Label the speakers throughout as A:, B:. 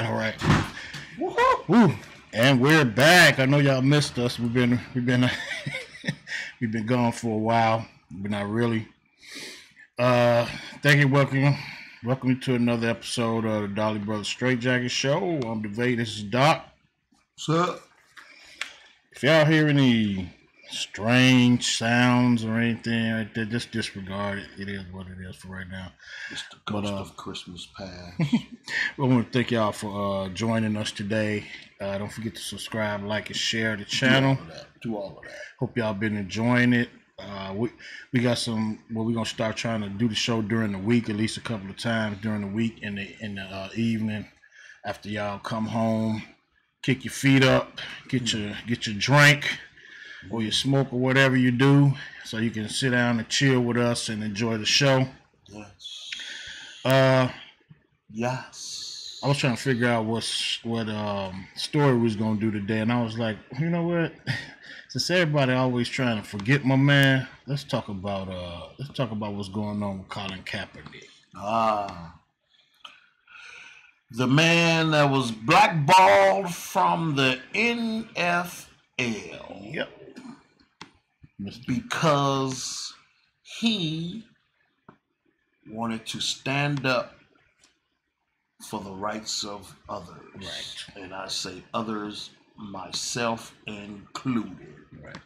A: All right. Woo. And we're back. I know y'all missed us. We've been we've been gone for a while, but not really. Thank you. Welcome to another episode of the Dolly Brothers Straight Jacket Show. I'm DeVay. This is Doc.
B: What's up?
A: If y'all hear any strange sounds or anything like that, just disregard it. It is what it is for right now.
B: It's the ghost of Christmas past.
A: I want to thank y'all for joining us today. Don't forget to subscribe, like, and share the channel.
B: Do all of that.
A: Hope y'all been enjoying it. We got some. Well, we're gonna start trying to do the show during the week, at least a couple of times during the week in the evening after y'all come home. Kick your feet up, get your drink or your smoke or whatever you do, so you can sit down and chill with us and enjoy the show.
B: Yes.
A: I was trying to figure out what story we was gonna do today, and I was like, you know what? Since everybody always trying to forget my man, let's talk about what's going on with Colin Kaepernick.
B: The man that was blackballed from the NFL.
A: Yep.
B: Because he wanted to stand up for the rights of others.
A: Right.
B: And I say others, myself included.
A: Right.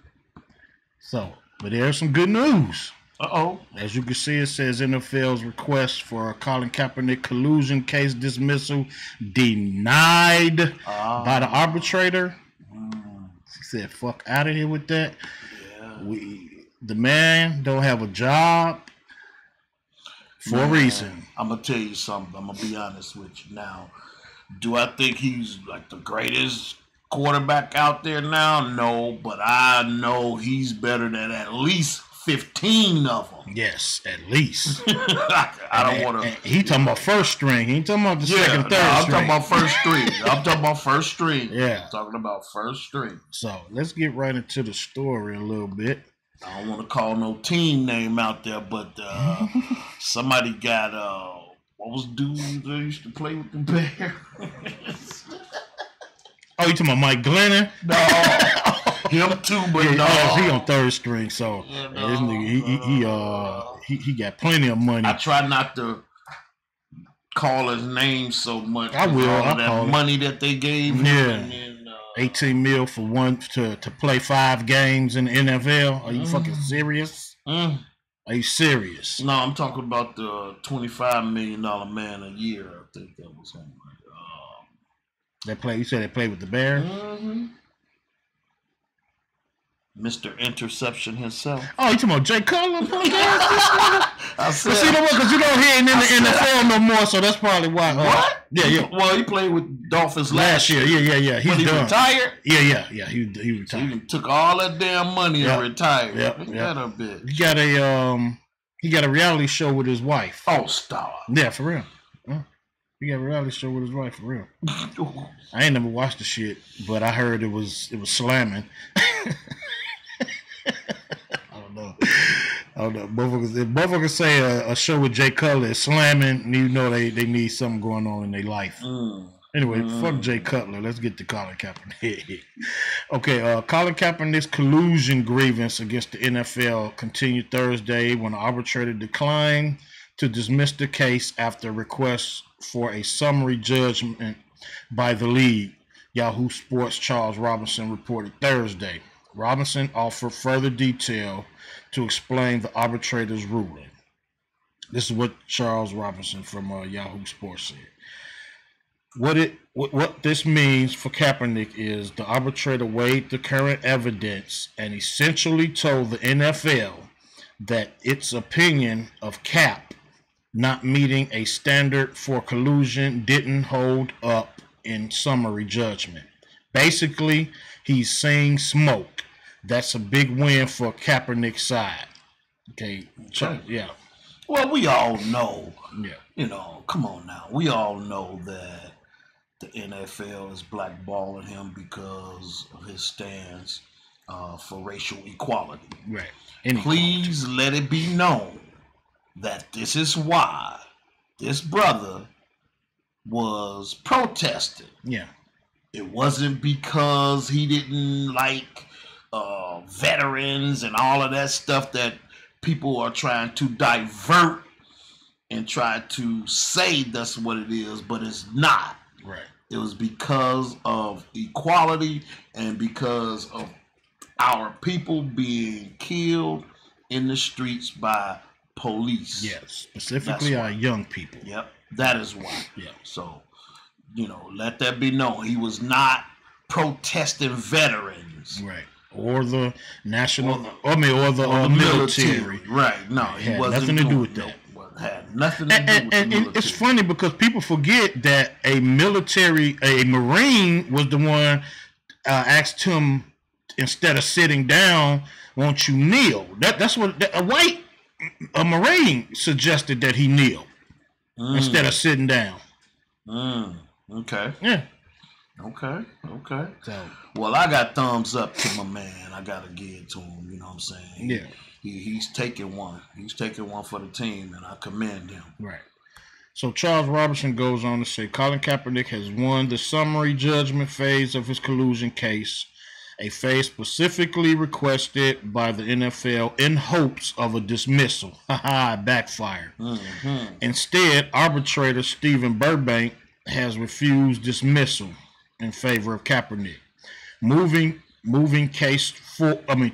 A: So, but there's some good news.
B: Uh-oh.
A: As you can see, it says NFL's request for a Colin Kaepernick collusion case dismissal denied by the arbitrator. He said, fuck out of here with that. Yeah. The man don't have a job for a reason.
B: I'm going to tell you something. I'm going to be honest with you now. Do I think he's like the greatest quarterback out there now? No, but I know he's better than at least 15 of them.
A: Yes, at least.
B: I don't want to.
A: He talking about first string. He ain't talking about the second, third
B: I'm
A: string.
B: talking about first string. I'm talking about first string.
A: Yeah.
B: I'm talking about first string.
A: So let's get right into the story a little bit.
B: I don't want to call no team name out there, but somebody got what was dude that used to play with the Bears?
A: Oh, you talking about Mike Glennon?
B: No. Him too, but
A: yeah,
B: no.
A: He on third string, so this nigga, he got plenty of money.
B: I try not to call his name so much.
A: I will.
B: All that money that they gave him.
A: Yeah.
B: And then,
A: $18 million for one to play 5 games in the NFL. Are you fucking serious? Are you serious?
B: No, I'm talking about the $25 million man a year. I think that was him.
A: You said they played with the Bears?
B: Mm-hmm. Mr. Interception himself.
A: Oh, you talking about Jay Cutler?
B: I said,
A: see, because you don't hear him in the NFL no more, so that's probably why.
B: What?
A: Yeah.
B: Well, he played with Dolphins last year.
A: Yeah.
B: He's done. Retired?
A: Yeah. He retired.
B: So he took all that damn money and retired.
A: Yep.
B: That a bitch.
A: He got a reality show with his wife.
B: Oh, stop.
A: Yeah, for real. He got a reality show with his wife, for real. I ain't never watched the shit, but I heard it was slamming. I don't know. Motherfuckers say a show with Jay Cutler is slamming, you know they need something going on in their life. Anyway, fuck Jay Cutler. Let's get to Colin Kaepernick. Okay, Colin Kaepernick's collusion grievance against the NFL continued Thursday when the arbitrator declined to dismiss the case after requests for a summary judgment by the league. Yahoo Sports' Charles Robinson reported Thursday. Robinson offered further detail to explain the arbitrator's ruling. This is what Charles Robinson from Yahoo Sports said. What this means for Kaepernick is the arbitrator weighed the current evidence and essentially told the NFL that its opinion of Cap not meeting a standard for collusion didn't hold up in summary judgment. Basically, he's seeing smoke. That's a big win for Kaepernick's side. Okay. Yeah.
B: Well, we all know.
A: Yeah.
B: You know, come on now. We all know that the NFL is blackballing him because of his stance for racial equality.
A: Right.
B: Please let it be known that this is why this brother was protesting.
A: Yeah.
B: It wasn't because he didn't like veterans and all of that stuff that people are trying to divert and try to say that's what it is, but it's not.
A: Right.
B: It was because of equality and because of our people being killed in the streets by police.
A: Yes, specifically our young people.
B: Yep, that is why.
A: Yeah.
B: So, let that be known. He was not protesting veterans.
A: Right. Or the national, or the military.
B: Right. No,
A: he wasn't nothing to do with that.
B: Had nothing to do with the military.
A: It's funny because people forget that a Marine was the one asked him, instead of sitting down, won't you kneel? That's what a Marine suggested, that he kneel instead of sitting down.
B: Okay.
A: Yeah.
B: Okay.
A: So,
B: well, I got thumbs up to my man. I gotta give it to him. You know what I'm saying?
A: Yeah.
B: He's taking one. He's taking one for the team, and I commend him.
A: Right. So Charles Robinson goes on to say Colin Kaepernick has won the summary judgment phase of his collusion case, a phase specifically requested by the NFL in hopes of a dismissal. Haha, backfired.
B: Mm-hmm.
A: Instead, arbitrator Stephen Burbank has refused dismissal in favor of Kaepernick, moving case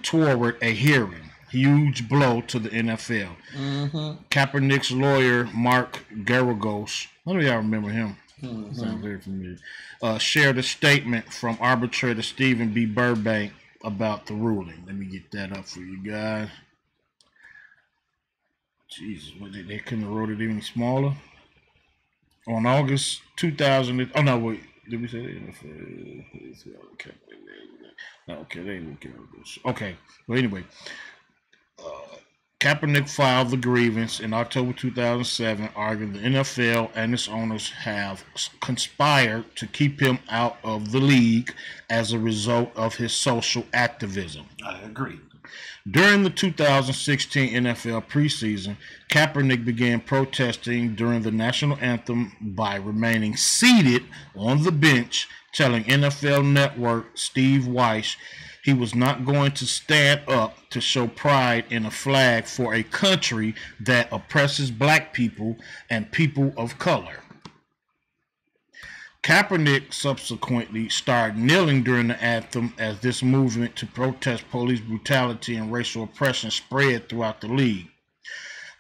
A: toward a hearing. Huge blow to the NFL.
B: Mm-hmm.
A: Kaepernick's lawyer, Mark Garagos, how do y'all remember him?
B: Mm-hmm.
A: Sounds very familiar. Shared a statement from arbitrator Stephen B. Burbank about the ruling. Let me get that up for you guys. Jesus, they couldn't have wrote it any smaller? On August 2000. Oh, no, wait. Did we say that? Okay, they didn't care. Okay, well, anyway. Kaepernick filed the grievance in October 2007, arguing the NFL and its owners have conspired to keep him out of the league as a result of his social activism.
B: I agree.
A: During the 2016 NFL preseason, Kaepernick began protesting during the national anthem by remaining seated on the bench, telling NFL Network Steve Weiss he was not going to stand up to show pride in a flag for a country that oppresses black people and people of color. Kaepernick subsequently started kneeling during the anthem as this movement to protest police brutality and racial oppression spread throughout the league.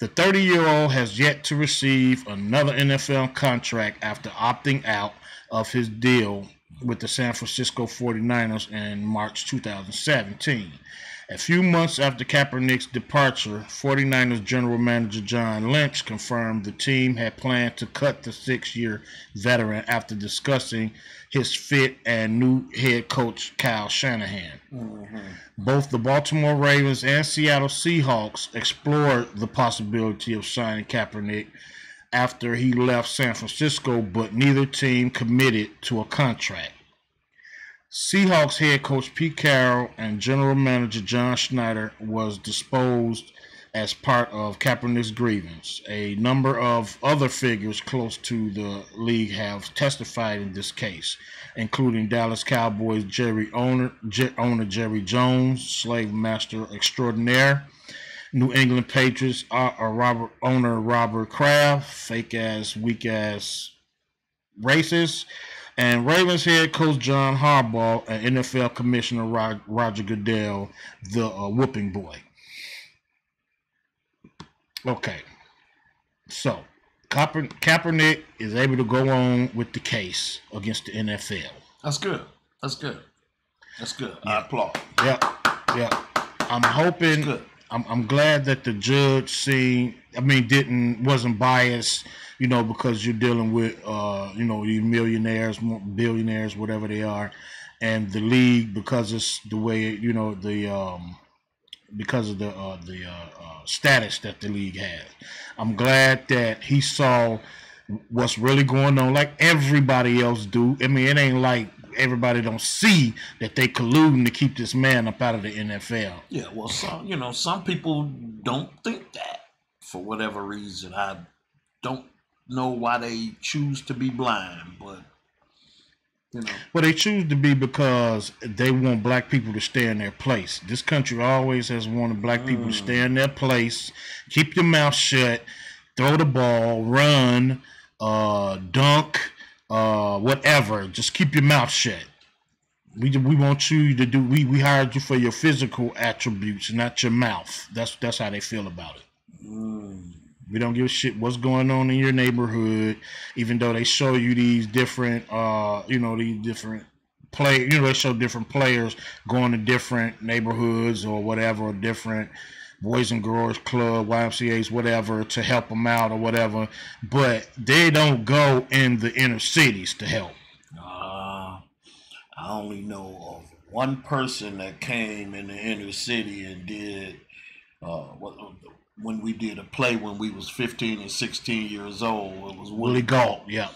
A: The 30-year-old has yet to receive another NFL contract after opting out of his deal with the San Francisco 49ers in March 2017. A few months after Kaepernick's departure, 49ers general manager John Lynch confirmed the team had planned to cut the 6-year veteran after discussing his fit and new head coach Kyle Shanahan.
B: Mm-hmm.
A: Both the Baltimore Ravens and Seattle Seahawks explored the possibility of signing Kaepernick after he left San Francisco, but neither team committed to a contract. Seahawks head coach Pete Carroll and general manager John Schneider was disposed as part of Kaepernick's grievance. A number of other figures close to the league have testified in this case, including Dallas Cowboys owner Jerry Jones, slave master extraordinaire, New England Patriots owner Robert Kraft, fake-ass, weak-ass racist, And Ravens head coach John Harbaugh and NFL Commissioner Roger Goodell, the whooping boy. Okay, so Kaepernick is able to go on with the case against the NFL.
B: That's good. That's good. That's good.
A: Yeah.
B: I applaud.
A: Yeah. I'm hoping. I'm glad that the judge wasn't biased, because you're dealing with these millionaires, billionaires, whatever they are, and the league, because it's the way because of the status that the league has. I'm glad that he saw what's really going on, like everybody else do. I mean, it ain't like everybody don't see that they colluding to keep this man up out of the NFL.
B: Yeah, well, some people don't think that for whatever reason. I don't know why they choose to be blind, but
A: Well, they choose to be because they want black people to stay in their place. This country always has wanted black people to stay in their place, keep your mouth shut, throw the ball, run, dunk, whatever. Just keep your mouth shut. We want you to do. We hired you for your physical attributes, not your mouth. That's how they feel about it. We don't give a shit what's going on in your neighborhood, even though they show you these different, these different play. They show different players going to different neighborhoods or whatever, or different Boys and Girls Club, YMCA's, whatever, to help them out or whatever. But they don't go in the inner cities to help.
B: I only know of one person that came in the inner city and did when we did a play when we was 15 and 16 years old. It was Willie Gault.
A: Yeah.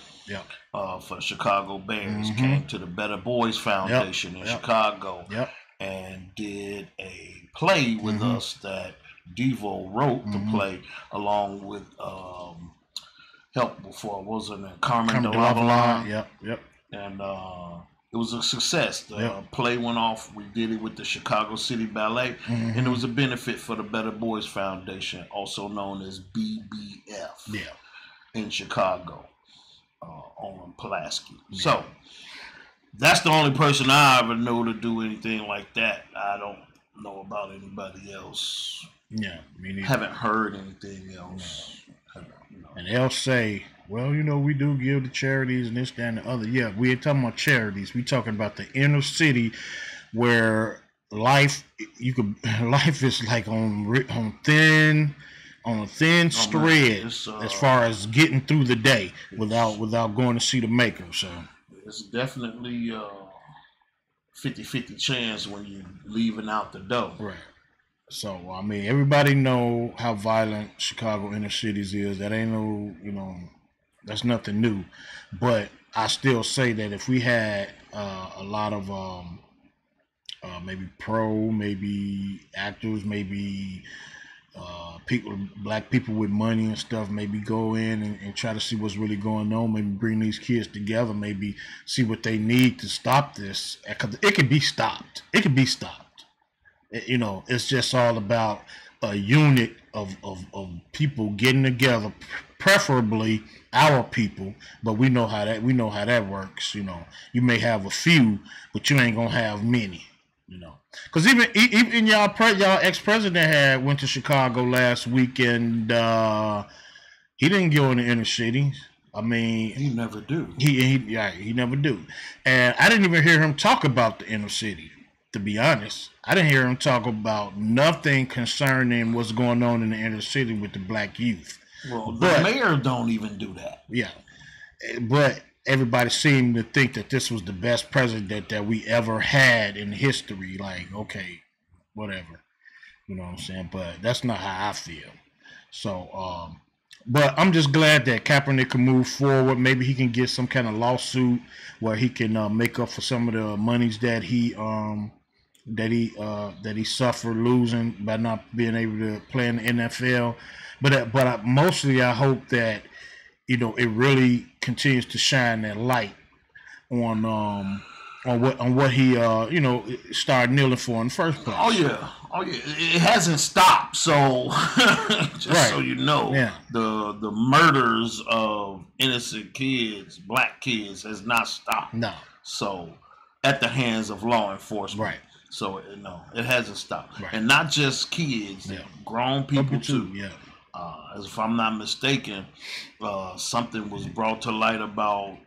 B: For Chicago Bears. Came to the Better Boys Foundation in Chicago. And did a play with us that Devo wrote the play along with help before, wasn't it? Carmen DeLavalon.
A: Yep.
B: And it was a success. The play went off. We did it with the Chicago City Ballet, and it was a benefit for the Better Boys Foundation, also known as BBF, in Chicago, on Pulaski. So that's the only person I ever know to do anything like that. I don't know about anybody else.
A: Yeah, me neither.
B: Haven't heard anything else.
A: And they'll say, well, we do give to charities and this, that, and the other. Yeah, we ain't talking about charities. We talking about the inner city where life is like on a thin thread as far as getting through the day without going to see the maker. So
B: it's definitely 50-50 chance when you're leaving out the door.
A: Right. So, I mean, everybody know how violent Chicago inner cities is. That ain't that's nothing new. But I still say that if we had a lot of maybe actors, maybe black people with money and stuff, maybe go in and try to see what's really going on, maybe bring these kids together, maybe see what they need to stop this. Because it can be stopped. It's just all about a unit of people getting together, preferably our people, but we know how that works. You may have a few, but you ain't gonna have many. Because even y'all ex-president went to Chicago last week, and he didn't go in the inner city. I mean,
B: he never do.
A: He never do. And I didn't even hear him talk about the inner city. To be honest, I didn't hear him talk about nothing concerning what's going on in the inner city with the black youth.
B: Well, the mayor don't even do that.
A: Yeah, but everybody seemed to think that this was the best president that we ever had in history. Like, okay, whatever, you know what I'm saying? But that's not how I feel. So, but I'm just glad that Kaepernick can move forward. Maybe he can get some kind of lawsuit where he can make up for some of the monies that he suffered losing by not being able to play in the NFL. But mostly I hope that it really continues to shine that light on on what he started kneeling for in the first place.
B: Oh yeah. It hasn't stopped. So just so you know, the murders of innocent kids, black kids, has not stopped.
A: No. So
B: at the hands of law enforcement.
A: Right.
B: So no, it hasn't stopped.
A: Right.
B: And not just kids, grown people too.
A: Yeah.
B: As if I'm not mistaken, something was brought to light about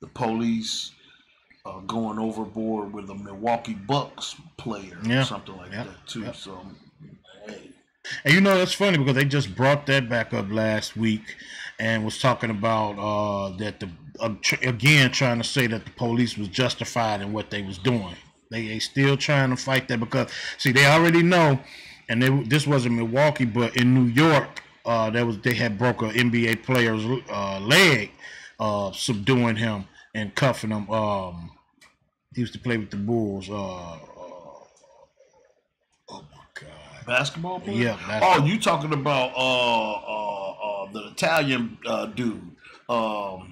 B: the police going overboard with a Milwaukee Bucks player or something like that too. So, hey.
A: And it's funny because they just brought that back up last week and was talking about that again trying to say that the police was justified in what they was doing. They still trying to fight that because see they already know, and this wasn't Milwaukee, but in New York, they had broke an NBA player's leg, subduing him and cuffing him. He used to play with the Bulls. Oh my God!
B: Basketball player?
A: Yeah. Basketball.
B: Oh, you talking about the Italian dude? Golly.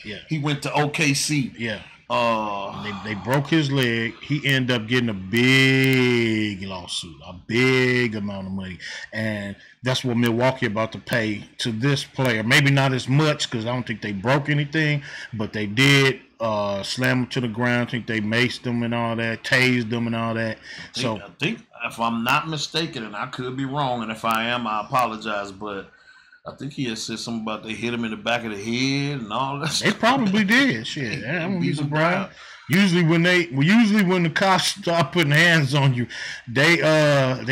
A: Yeah.
B: He went to OKC.
A: Yeah. They broke his leg. He ended up getting a big lawsuit, a big amount of money, and that's what Milwaukee about to pay to this player. Maybe not as much because I don't think they broke anything, but they did slam him to the ground. I think they maced him and all that, tased him and all that.
B: I think if I'm not mistaken, and I could be wrong, and if I am, I apologize, but I think he had said something about they hit him in the back of the head and all that.
A: They probably did. Shit, I wouldn't be surprised. Usually when the cops start putting hands on you, they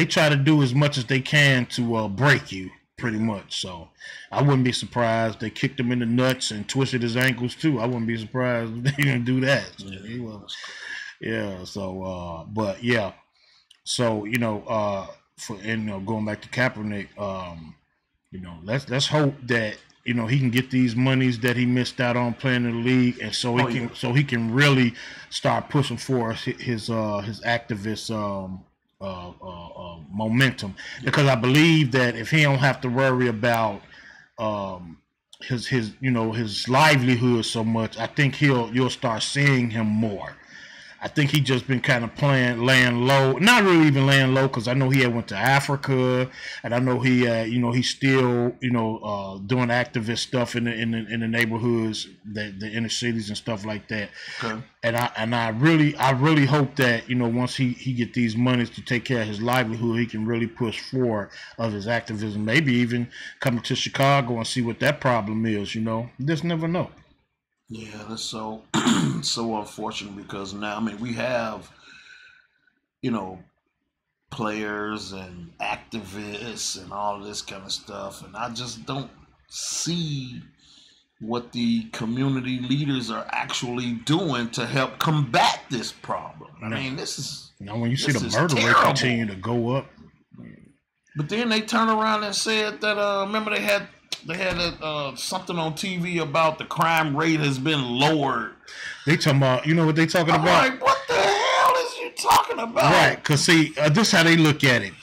A: try to do as much as they can to break you, pretty much. So I wouldn't be surprised they kicked him in the nuts and twisted his ankles too. I wouldn't be surprised if they didn't do that. So, but yeah. So going back to Kaepernick. Let's hope that he can get these monies that he missed out on playing in the league, and so he can really start pushing for his activist momentum. Because I believe that if he don't have to worry about his livelihood so much, I think you'll start seeing him more. I think he just been kind of laying low, not really even laying low, because I know he had went to Africa, and I know he, he's still, doing activist stuff in the neighborhoods, the inner cities and stuff like that. Okay. And I really hope that once he get these monies to take care of his livelihood, he can really push forward of his activism. Maybe even coming to Chicago and see what that problem is. You just never know.
B: Yeah, that's so unfortunate because now, we have, players and activists and all this kind of stuff, and I just don't see what the community leaders are actually doing to help combat this problem. This is
A: when you see the murder rate continue to go up.
B: But then they turn around and said that remember they had something on TV about the crime rate has been lowered.
A: They talking about, what they talking about?
B: Like, what the hell is you talking about?
A: Right, because see, this is how they look at it.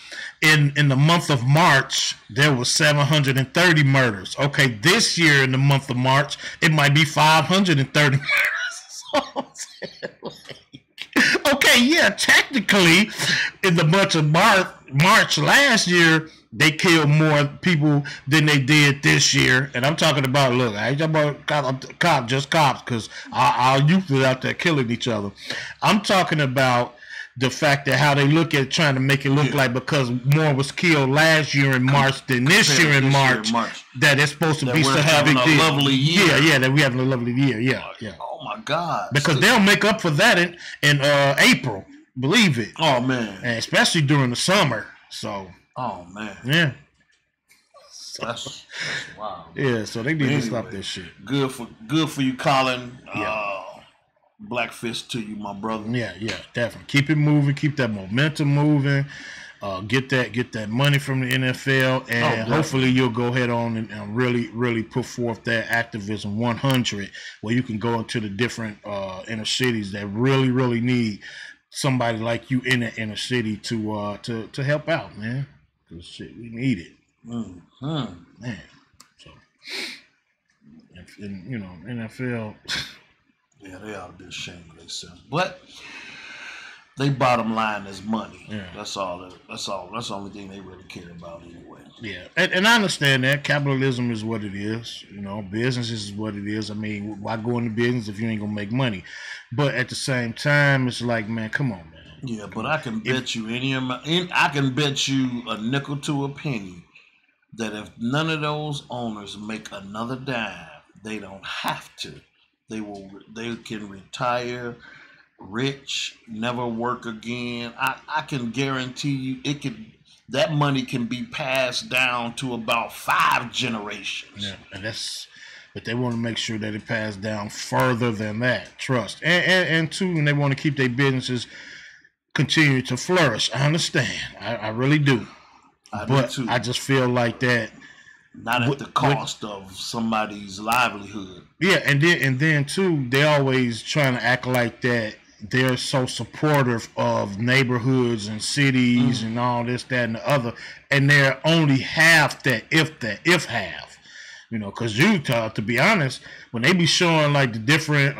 A: In the month of March, there was 730 murders. Okay, this year in the month of March, it might be 530 murders. Okay, yeah, technically, in the month of March last year, they killed more people than they did this year. And I'm talking about, look, I ain't talking about cops, because our youth is out there killing each other. I'm talking about the fact that how they look at trying to make it look like because more was killed last year in March than this year in March, that it's supposed to be so having
B: a lovely year.
A: Yeah, that we having a lovely year. Yeah.
B: Oh my God!
A: Because they'll make up for that in April. Believe it.
B: Oh man!
A: And especially during the summer. So.
B: Oh man.
A: Yeah.
B: That's wow.
A: Yeah, so they need to stop this shit.
B: Good for you, Colin. Yeah. Black fist to you, my brother.
A: Yeah, definitely. Keep it moving. Keep that momentum moving. Get that money from the NFL, and hopefully you'll go ahead on and really, really put forth that activism 100, where you can go into the different inner cities that really, really need somebody like you in the inner city to help out, man. Because shit, we need it. Man. So, and, NFL.
B: Yeah, they ought to be ashamed of themselves. But they bottom line is money.
A: Yeah.
B: That's all. That's the only thing they really care about anyway.
A: Yeah, and I understand that capitalism is what it is. Business is what it is. I mean, why go into business if you ain't gonna make money? But at the same time, it's like, man, come on, man.
B: Yeah, but I can bet you I can bet you a nickel to a penny that if none of those owners make another dime, they don't have to. They can retire rich, never work again. I can guarantee you that money can be passed down to about 5 generations.
A: Yeah, but they want to make sure that it passed down further than that. Trust. And two, and they want to keep their businesses continue to flourish. I understand. I really do.
B: I do too.
A: I just feel like that.
B: Not at the cost of somebody's livelihood.
A: Yeah, and then too, they always trying to act like that they're so supportive of neighborhoods and cities and all this, that, and the other, and they're only half that, if half. Because Utah, to be honest, when they be showing like the different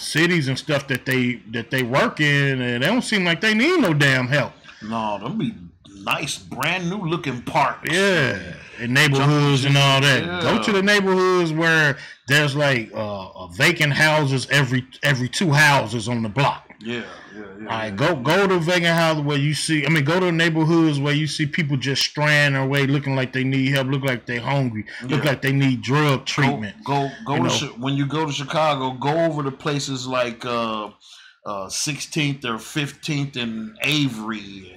A: cities and stuff that they work in, and they don't seem like they need no damn help.
B: No, them be nice, brand new looking parks.
A: Yeah, and neighborhoods and all that. Yeah. Go to the neighborhoods where there's like vacant houses every 2 houses on the block.
B: Yeah.
A: All right, go to vacant houses where you see. Go to neighborhoods where you see people just straying away, looking like they need help, look like they hungry, look like they need drug treatment.
B: Go when you go to Chicago, go over to places like 16th or 15th and Avery.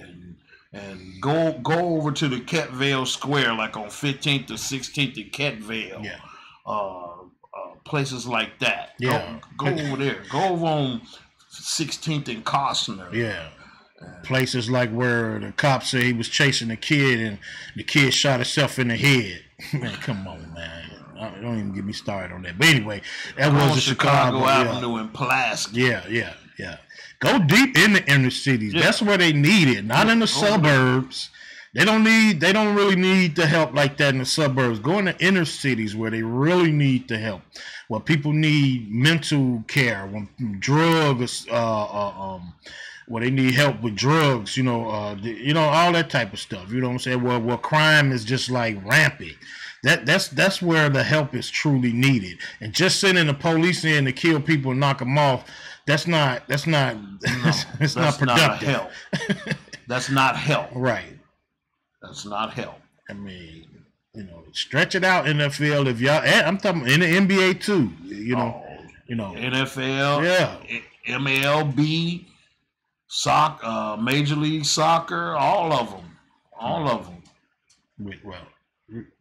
B: And go over to the Ketvale Square, like on 15th or 16th in Ketvale.
A: Yeah.
B: Places like that.
A: Yeah.
B: Go over there. Go over on 16th in Costner.
A: Yeah. Places like where the cop said he was chasing a kid and the kid shot himself in the head. Man, come on, man. Don't even get me started on that. But anyway, that was the Chicago
B: Avenue in Pulaski.
A: Yeah. Go deep in the inner cities. Yeah. That's where they need it, not in the suburbs. They don't really need the help like that in the suburbs. Go in the inner cities where they really need the help. Where people need mental care, when drugs, where they need help with drugs, all that type of stuff. You know what I'm saying? Where crime is just like rampant. That's where the help is truly needed. And just sending the police in to kill people and knock them off, that's not productive.
B: Not help. That's not help.
A: Right.
B: That's not help.
A: I mean, stretch it out in the field. If y'all, I'm talking in the NBA too.
B: NFL,
A: yeah,
B: MLB, soccer, Major League Soccer, all of them.
A: Well,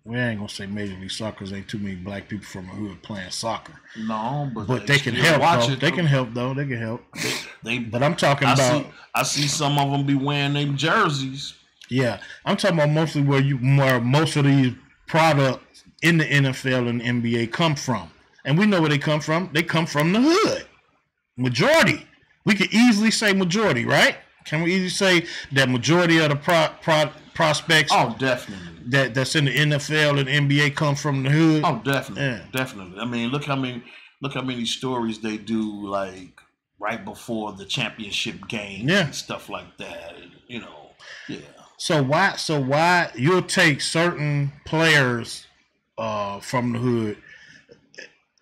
A: we ain't gonna say Major League Soccer. Ain't too many black people from the hood playing soccer.
B: No,
A: but they can help. They can help though. They can help. But I'm talking about.
B: I see some of them be wearing them jerseys.
A: Yeah, I'm talking about mostly where most of these products in the NFL and NBA come from, and we know where they come from. They come from the hood. Majority. We could easily say majority, right? Can we easily say that majority of the prospects?
B: Oh, definitely.
A: That's in the NFL and NBA come from the hood.
B: Oh, definitely, definitely. I mean, look how many stories they do, like right before the championship game, and stuff like that. And, yeah.
A: So why you'll take certain players from the hood,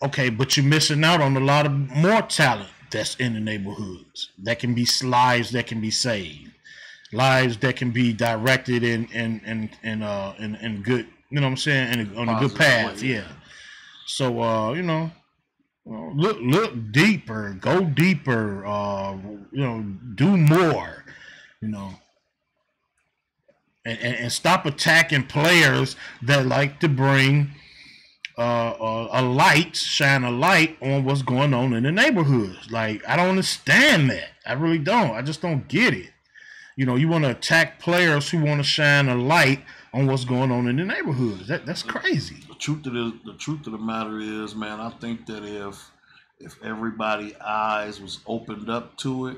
A: okay, but you're missing out on a lot of more talent that's in the neighborhoods that can be lives that can be saved. Lives that can be directed in good, you know what I'm saying, on a good path, yeah. So look deeper, go deeper, do more, and stop attacking players that like to bring shine a light on what's going on in the neighborhoods. Like, I don't understand that. I really don't. I just don't get it. You want to attack players who want to shine a light on what's going on in the neighborhoods. That's crazy.
B: The truth of the matter is, man, I think that if everybody's eyes was opened up to it,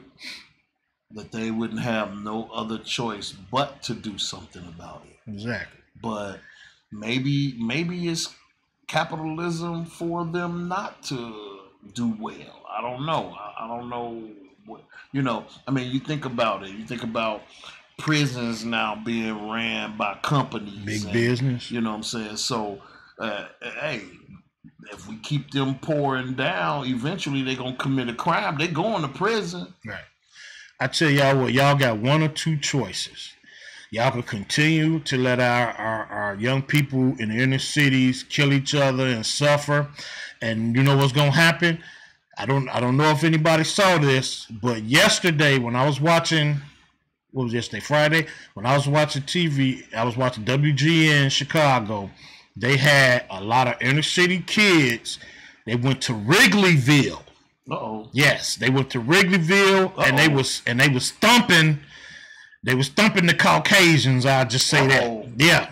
B: that they wouldn't have no other choice but to do something about it.
A: Exactly.
B: But maybe it's capitalism for them not to do well. I don't know. I don't know what I mean, you think about it. You think about prisons now being ran by companies
A: Big
B: and
A: business.
B: you know what I'm saying. So, hey, if we keep them pouring down, eventually they're gonna commit a crime. They going to prison.
A: Right. I tell y'all what, y'all got one or two choices. Y'all can continue to let our young people in the inner cities kill each other and suffer. And you know what's gonna happen? I don't know if anybody saw this, but yesterday when I was watching, what was yesterday? Friday? When I was watching TV, I was watching WGN Chicago. They had a lot of inner city kids. They went to Wrigleyville.
B: Uh-oh.
A: Yes, they went to Wrigleyville. Uh-oh. and they was thumping. They was thumping the Caucasians. I'll just say
B: Uh-oh.
A: that. Yeah.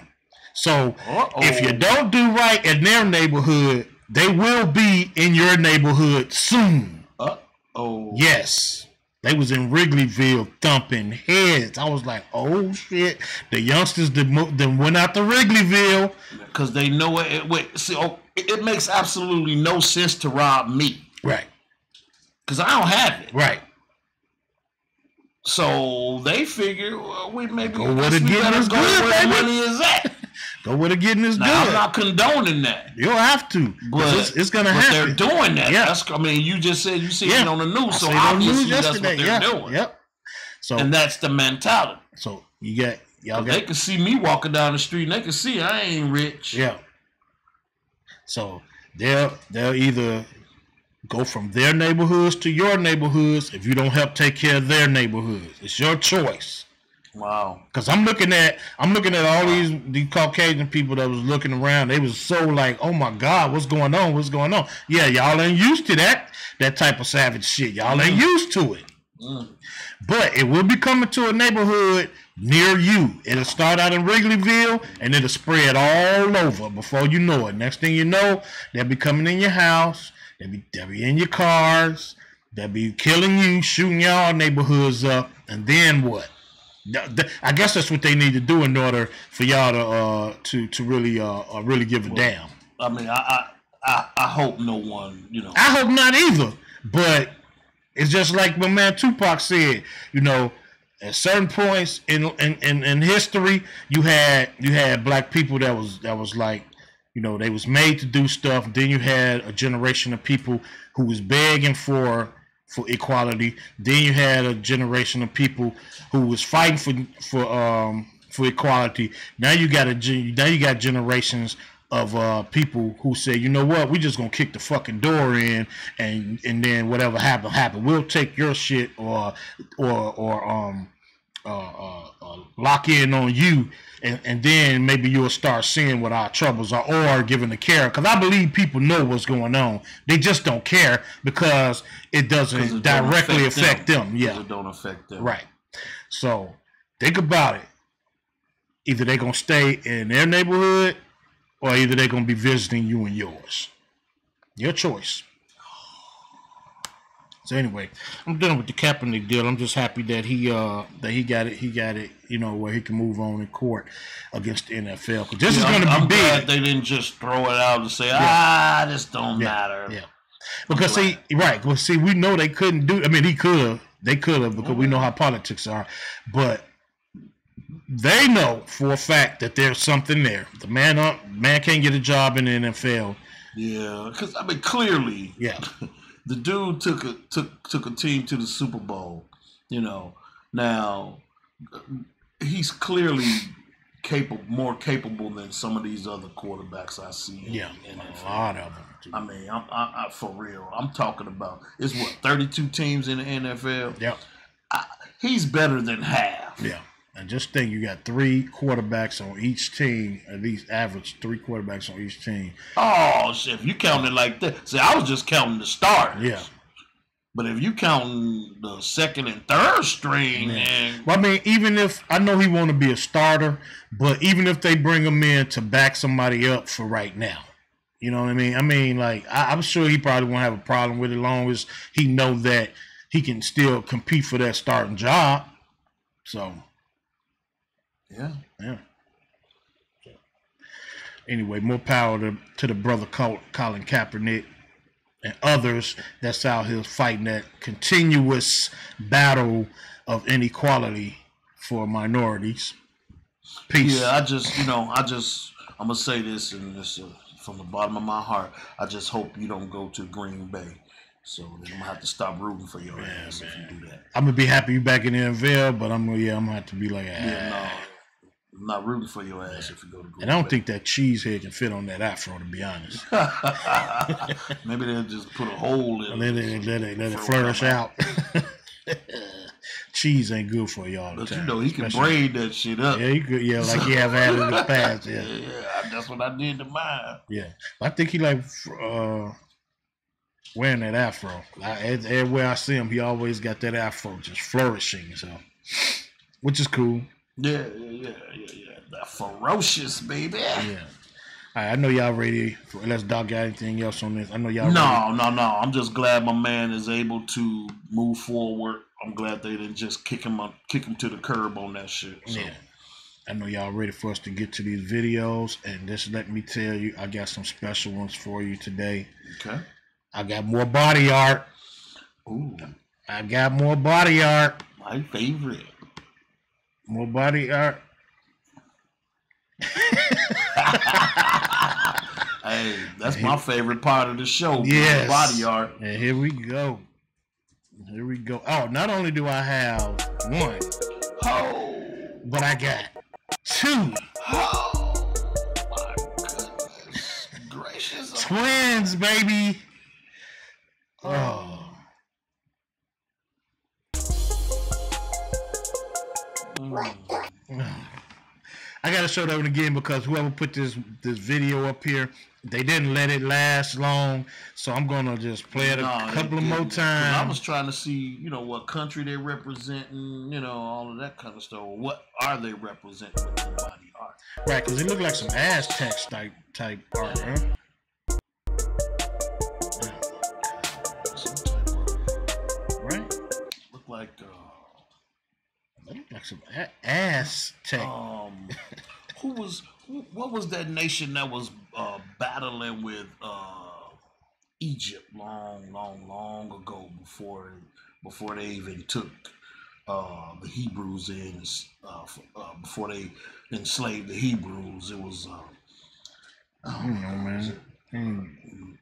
A: So if you don't do right in their neighborhood, they will be in your neighborhood soon.
B: Uh-oh.
A: Yes. They was in Wrigleyville thumping heads. I was like, oh shit. The youngsters that went out to Wrigleyville.
B: Because they know it. It makes absolutely no sense to rob me.
A: Right.
B: Because I don't have it.
A: Right.
B: So they figure, well, we maybe
A: go where the getting is good,
B: where the money is at.
A: Go where the getting is good.
B: I'm not condoning that.
A: You'll have to, but it's gonna happen.
B: They're doing that.
A: Yeah.
B: I mean, you just said you see it on the news, so obviously that's what they're doing.
A: Yep. So
B: and that's the mentality.
A: So y'all got.
B: They can see me walking down the street, and they can see I ain't rich.
A: Yeah. So they'll either go from their neighborhoods to your neighborhoods if you don't help take care of their neighborhoods. It's your choice.
B: Wow.
A: Because I'm looking at all these Caucasian people that was looking around. They was so like, oh my God, what's going on? What's going on? Yeah, y'all ain't used to that type of savage shit. Y'all ain't used to it. But it will be coming to a neighborhood near you. It'll start out in Wrigleyville and it'll spread all over before you know it. Next thing you know, they'll be coming in your house. They'll be in your cars. They'll be killing you, shooting y'all neighborhoods up. And then what? I guess that's what they need to do in order for y'all to really give a damn.
B: I mean, I hope no one,
A: I hope not either. But it's just like my man Tupac said, at certain points in history, you had black people that was like, they was made to do stuff. Then you had a generation of people who was begging for equality. Then you had a generation of people who was fighting for equality. Now you got generations of people who say, you know what, we just gonna kick the fucking door in, and then whatever happen. We'll take your shit or lock in on you, and then maybe you'll start seeing what our troubles are, or giving the care. Because I believe people know what's going on. They just don't care because it doesn't directly affect them. Yeah,
B: it don't affect them.
A: Right. So think about it. Either they're gonna stay in their neighborhood, or either they're gonna be visiting you and yours. Your choice. So anyway, I'm done with the Kaepernick deal. I'm just happy that he got it, where he can move on in court against the NFL. Because this is going to be
B: I'm
A: big.
B: Glad they didn't just throw it out and say, this don't matter.
A: Yeah. Because we know they couldn't do. I mean, they could have because we know how politics are, but they know for a fact that there's something there. The man can't get a job in the NFL.
B: Yeah, because I mean, clearly,
A: yeah.
B: The dude took a team to the Super Bowl, Now, he's clearly more capable than some of these other quarterbacks I see. In
A: a lot of them. Too.
B: I mean, I for real. I'm talking about 32 teams in the NFL.
A: Yeah,
B: he's better than half.
A: Yeah. And just think, you got 3 quarterbacks on each team, at least average 3 quarterbacks on each team.
B: Oh, shit. If you count it like that. See, I was just counting the starters.
A: Yeah.
B: But if you counting the second and third string, man.
A: Well, I mean, even if, I know he want to be a starter, but even if they bring him in to back somebody up for right now, you know what I mean? I mean, like, I'm sure he probably won't have a problem with it as long as he know that he can still compete for that starting job. So...
B: Yeah.
A: Anyway, more power to the brother Colin Kaepernick. and others that's out here fighting that continuous battle of inequality for minorities. Peace.
B: Yeah, I'm gonna say this, and this from the bottom of my heart. I just hope you don't go to Green Bay. So then I'm gonna have to stop rooting for your ass if you do that.
A: I'm gonna be happy you back in the NFL, but I'm gonna have to be like,
B: I'm not rooting for your ass if you go to Green Bay.
A: And I don't think that cheese head can fit on that afro, to be honest.
B: Maybe they'll just put a hole in
A: it. Let it flourish out. Cheese ain't good for y'all.
B: But he can braid that shit up.
A: Yeah, he could. Yeah, like he have had in the past. Yeah,
B: that's what I did to mine.
A: Yeah, I think he like wearing that afro. Everywhere I see him, he always got that afro just flourishing. So, which is cool.
B: Yeah. That ferocious, baby.
A: Yeah. All right, I know y'all ready. Unless Doc got anything else on this. I know y'all
B: ready. No. I'm just glad my man is able to move forward. I'm glad they didn't just kick him to the curb on that shit. So.
A: Yeah. I know y'all ready for us to get to these videos. And just let me tell you, I got some special ones for you today.
B: Okay.
A: I got more body art.
B: Ooh.
A: I got more body art.
B: My favorite.
A: More body art.
B: Hey, that's my favorite part of the show.
A: Yes.
B: Body art.
A: And here we go. Oh, not only do I have one, but I got two.
B: Oh, my goodness gracious.
A: Twins, baby. Oh. I gotta show that one again because whoever put this video up here, they didn't let it last long, so I'm gonna just play it a couple of more times.
B: I was trying to see, what country they representing, all of that kind of stuff. What are they representing with their body art?
A: Right, because it looked like some Aztecs type art, huh? Right?
B: Look like
A: some Aztec.
B: What was that nation that was battling with Egypt long ago before they even took the Hebrews in, before they enslaved the Hebrews? It was
A: I don't know, man.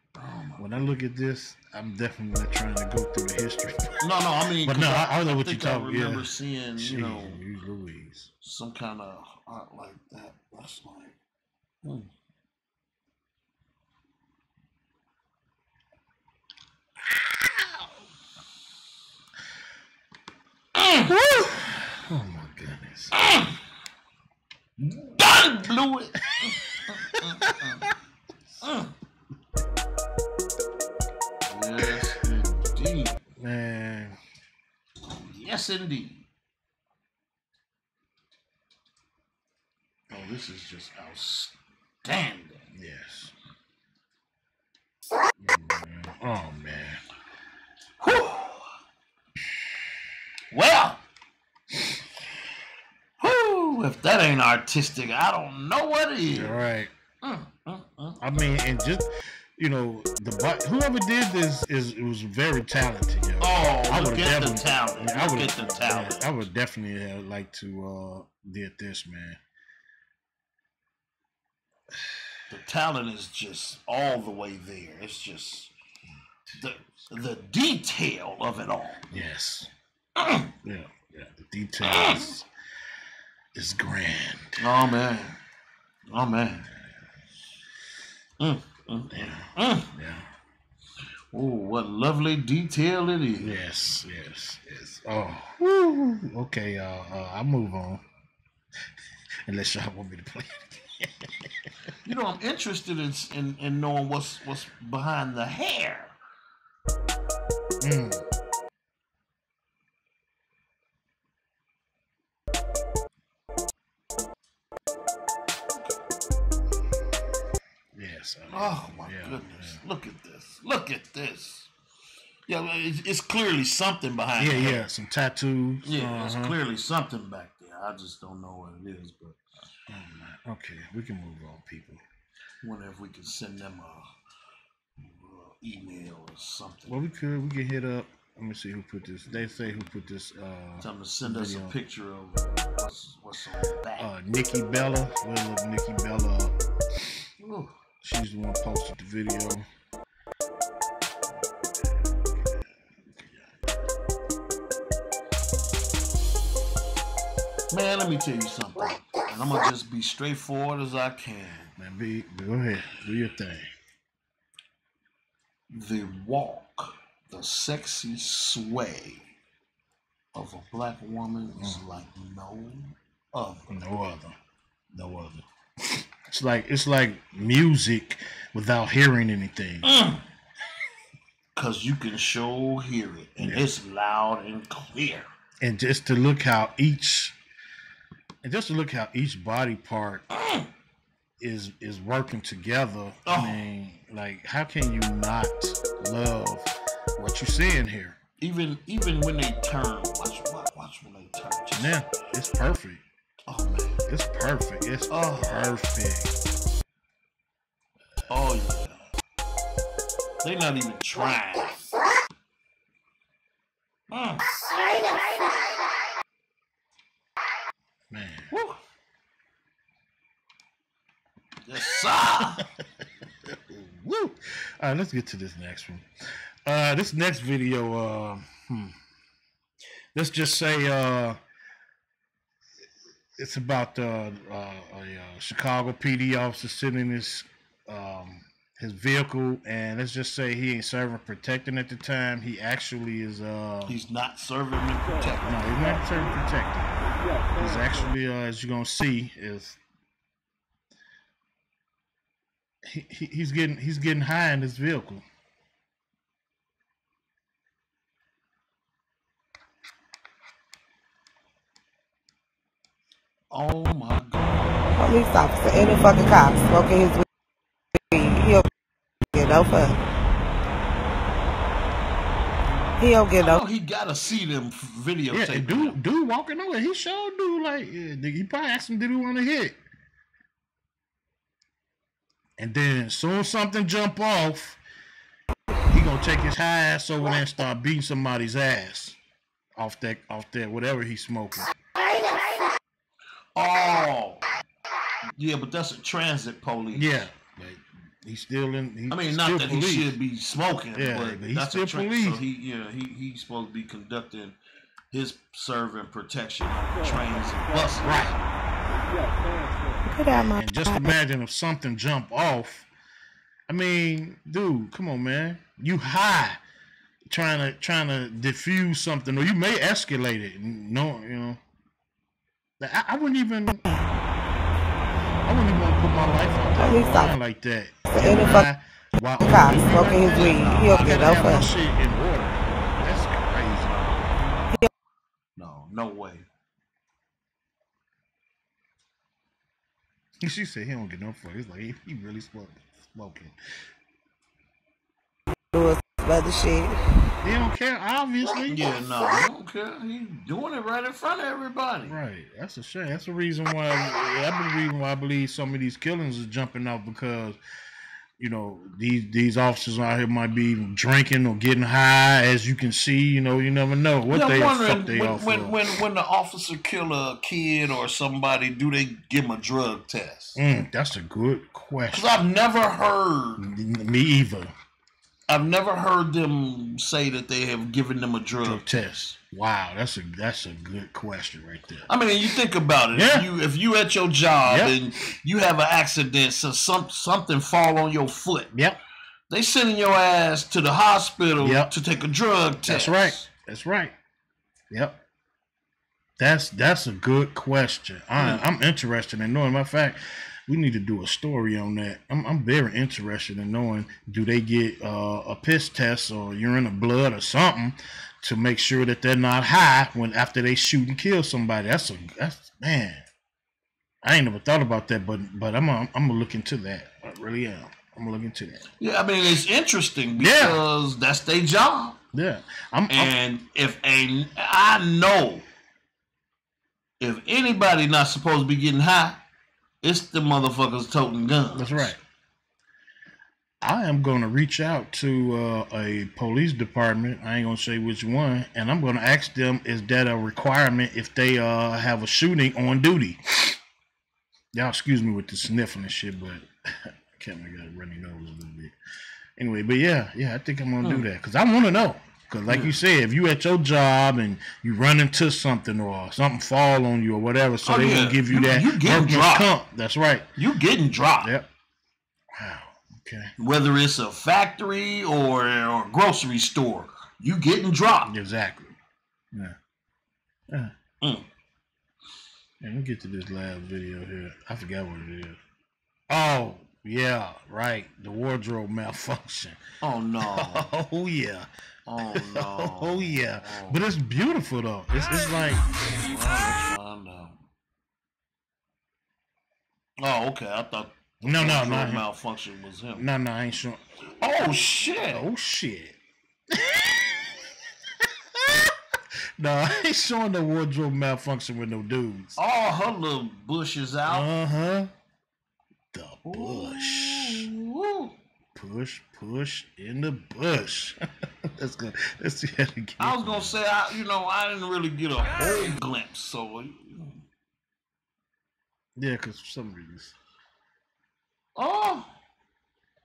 A: When I look at this, I'm definitely not trying to go through the history.
B: No, I mean,
A: but no, I know what you're talking about.
B: I remember seeing,
A: Louise,
B: some kind of art like that. That's like,
A: Oh my goodness!
B: Done blew it. Yes, indeed,
A: man.
B: Yes, indeed. Oh, this is just outstanding.
A: Yes. Oh man.
B: Whew. Well, if that ain't artistic, I don't know what is.
A: All right. I mean, and just whoever did this it was very talented. Yo.
B: I would get the talent.
A: I would definitely have liked to did this, man.
B: The talent is just all the way there. It's just the detail of it all.
A: Yes. Yeah. The details is grand.
B: Oh man.
A: Yeah.
B: Oh, what lovely detail it is.
A: Yes. Oh. Woo. Okay, I'll move on. Unless y'all want me to play it again.
B: I'm interested in knowing what's behind the hair.
A: Yes.
B: Oh my goodness! Yeah. Look at this. Yeah, it's clearly something behind.
A: Yeah. Some tattoos.
B: Yeah, it's clearly something back there. I just don't know what it is, but.
A: Okay, we can move on, people.
B: Wonder if we can send them email or something.
A: Well, we can hit up. Let me see who put this. They say who put this.
B: Tell them to send us a picture of what's on the back.
A: Nikki Bella. We'll look Nikki Bella up.
B: Ooh.
A: She's the one posted the video.
B: Man, let me tell you something. And I'm gonna just be straightforward as I can.
A: Man, go ahead. Do your thing.
B: The walk, the sexy sway of a black woman is like no other.
A: No other. It's like music without hearing anything.
B: Cause you can sure hear it, and it's loud and clear.
A: And just to look how each body part is working together. I mean, like, how can you not love what you're seeing here?
B: Even when they turn, watch when they turn.
A: Yeah, it's perfect.
B: Oh man,
A: it's perfect. It's perfect.
B: Oh yeah, they not even trying.
A: Man.
B: Woo. Yes, sir.
A: Woo. All right, let's get to this next one. This next video, let's just say it's about a Chicago PD officer sitting in his vehicle, and let's just say he ain't serving protecting at the time. He actually is.
B: He's not serving and protecting.
A: No, he's not serving protecting. He's actually, as you're gonna see, is he's getting high in his vehicle.
B: Oh my God!
C: Police officer and a fucking cop smoking his weed. He'll get no fun. He don't get no.
B: He gotta see them videotaping.
A: Yeah, dude walking over. He sure do. Like, he probably asked him, did he want to hit? And then as soon as something jump off, he gonna take his high ass over there and start beating somebody's ass off that whatever he's smoking.
B: Oh, yeah, but that's a transit police.
A: Yeah, like, he's still in.
B: I mean, not that police. He should be smoking,
A: but
B: he's
A: that's
B: still
A: police.
B: So he's supposed to be conducting his serving protection on the trains and buses.
A: Right. And just imagine if something jump off. I mean, dude, come on, man. You high, trying to diffuse something, or you may escalate it. No, you know. I wouldn't even want to put my life out there like that.
C: And the fucking cop smoking his weed. He'll get no fun.
A: Shit in order. That's crazy.
B: No way.
A: She said he don't get no fun. He's like, he really smoking.
C: Doing some other shit.
A: He don't care, obviously.
B: Yeah, no, he don't care. He's doing it right in front of everybody.
A: Right. That's a shame. That's the reason why. I believe some of these killings is jumping out, because, you know, these officers out here might be even drinking or getting high. As you can see, you know, you never know what they off of.
B: When the officer kill a kid or somebody, do they give him a drug test?
A: That's a good question.
B: Because I've never heard.
A: Me either.
B: I've never heard them say that they have given them a drug test.
A: Wow, that's a good question right there.
B: I mean, you think about it.
A: Yeah.
B: If you at your job and you have an accident, so something fall on your foot.
A: Yep.
B: They sending your ass to the hospital to take a drug test.
A: That's right. Yep. That's a good question. I'm interested in knowing. Matter of fact, we need to do a story on that. I'm very interested in knowing, do they get a piss test or urine or blood or something to make sure that they're not high after they shoot and kill somebody. That's man. I ain't never thought about that, but I'm gonna look into that. I really am. I'm gonna look into that.
B: Yeah, I mean, it's interesting because that's their job.
A: Yeah.
B: I know if anybody not supposed to be getting high, it's the motherfuckers toting guns.
A: That's right. I am going to reach out to a police department. I ain't going to say which one. And I'm going to ask them, is that a requirement if they have a shooting on duty? Y'all excuse me with the sniffling and shit, but I can't make out a runny nose a little bit. Anyway, but yeah, I think I'm going to do that. Because I want to know. Because like you said, if you at your job and you run into something or something fall on you or whatever, so they going to give you that.
B: You getting dropped.
A: That's right.
B: You getting dropped.
A: Yep. Wow. Okay.
B: Whether it's a factory or a grocery store, you getting dropped.
A: Exactly. Yeah. Yeah, let me get to this last video here. I forgot what it is. Oh, yeah, right. The wardrobe malfunction.
B: Oh, no.
A: Oh, yeah.
B: Oh, no.
A: Oh, yeah. Oh. But it's beautiful, though. It's like...
B: Well, let's find out. Oh, okay. I thought...
A: No,
B: malfunction was him.
A: No, I ain't sure.
B: Oh shit!
A: Oh shit! No, I ain't showing the wardrobe malfunction with no dudes.
B: Oh, her little bush is out.
A: The bush. Ooh. Push in the bush. Let's go. Let's see that again.
B: I was gonna say, I didn't really get a whole glimpse, so.
A: Yeah, because for some reason.
B: Oh,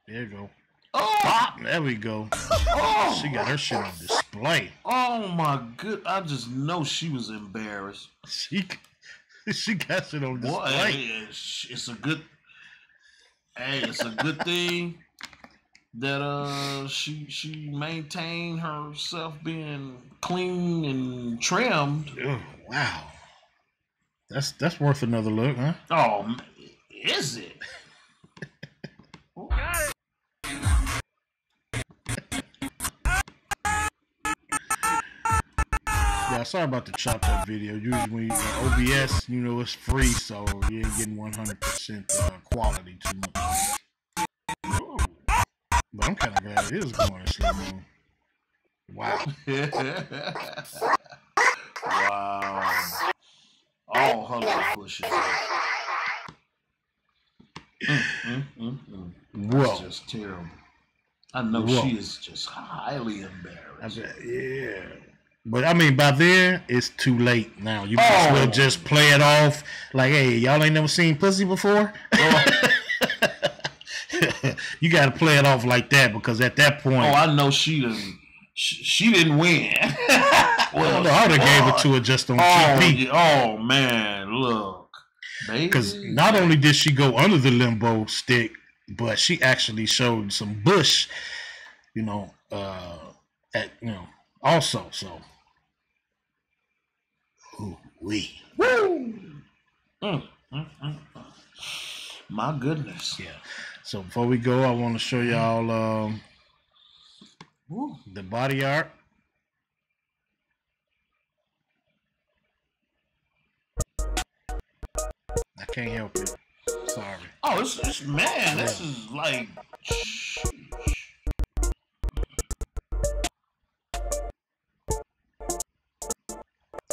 A: there you go.
B: Oh,
A: Pop. There we go. Oh, she got her shit on display.
B: Oh my good! I just know she was embarrassed.
A: She got shit on display.
B: Boy, it's a good. Hey, it's a good thing that she maintained herself being clean and trimmed.
A: Oh, wow. That's worth another look, huh?
B: Oh, is it?
A: Yeah, sorry about the chopped up video. Usually OBS, it's free, so you ain't getting 100% quality too much. Ooh. But I'm kind of glad it is going in slow mo. Wow.
B: Wow. All her little bushes.
A: Whoa.
B: That's just terrible. I know she is just highly embarrassed.
A: Yeah. But I mean, by then, it's too late now. You might as well just play it off like, hey, y'all ain't never seen pussy before? You got to play it off like that because at that point...
B: Oh, I know she didn't win.
A: Well, I would have gave it to her just on TV.
B: Oh, man, look.
A: Because not only did she go under the limbo stick, but she actually showed some bush, also, so. Ooh-wee.
B: Woo! My goodness.
A: Yeah. So before we go, I want to show y'all the body art. I can't help it. Sorry.
B: Oh, it's man, this is like...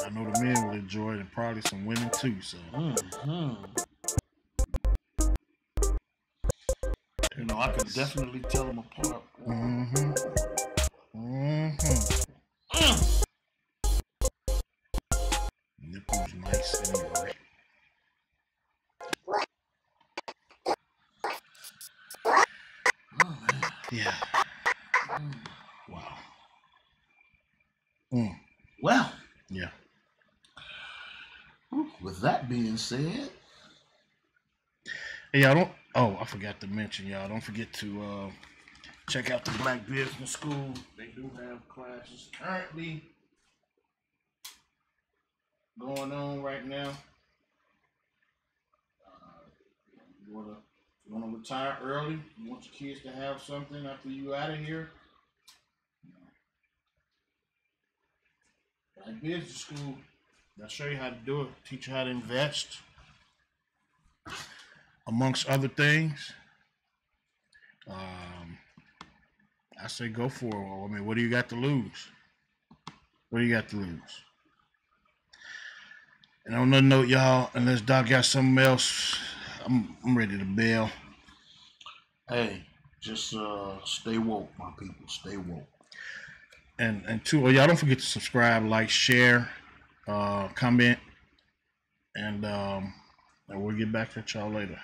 A: I know the men will enjoy it and probably some women too, so.
B: I can definitely tell them apart.
A: Nipples nice anyway.
B: Oh, man.
A: Yeah. Wow.
B: Well.
A: Yeah.
B: With that being said.
A: Hey, y'all I forgot to mention, y'all. Don't forget to check out the Black Business School. They do have classes currently going on right now. You want to retire early? You want your kids to have something after you out of here? Black Business School. They'll show you how to do it. Teach you how to invest. Amongst other things. I say go for it. I mean, what do you got to lose? What do you got to lose? And on another note, y'all, unless Doc got something else, I'm ready to bail.
B: Hey, Just stay woke, my people. Stay woke.
A: And two, y'all don't forget to subscribe, like, share, comment, and we'll get back at y'all later.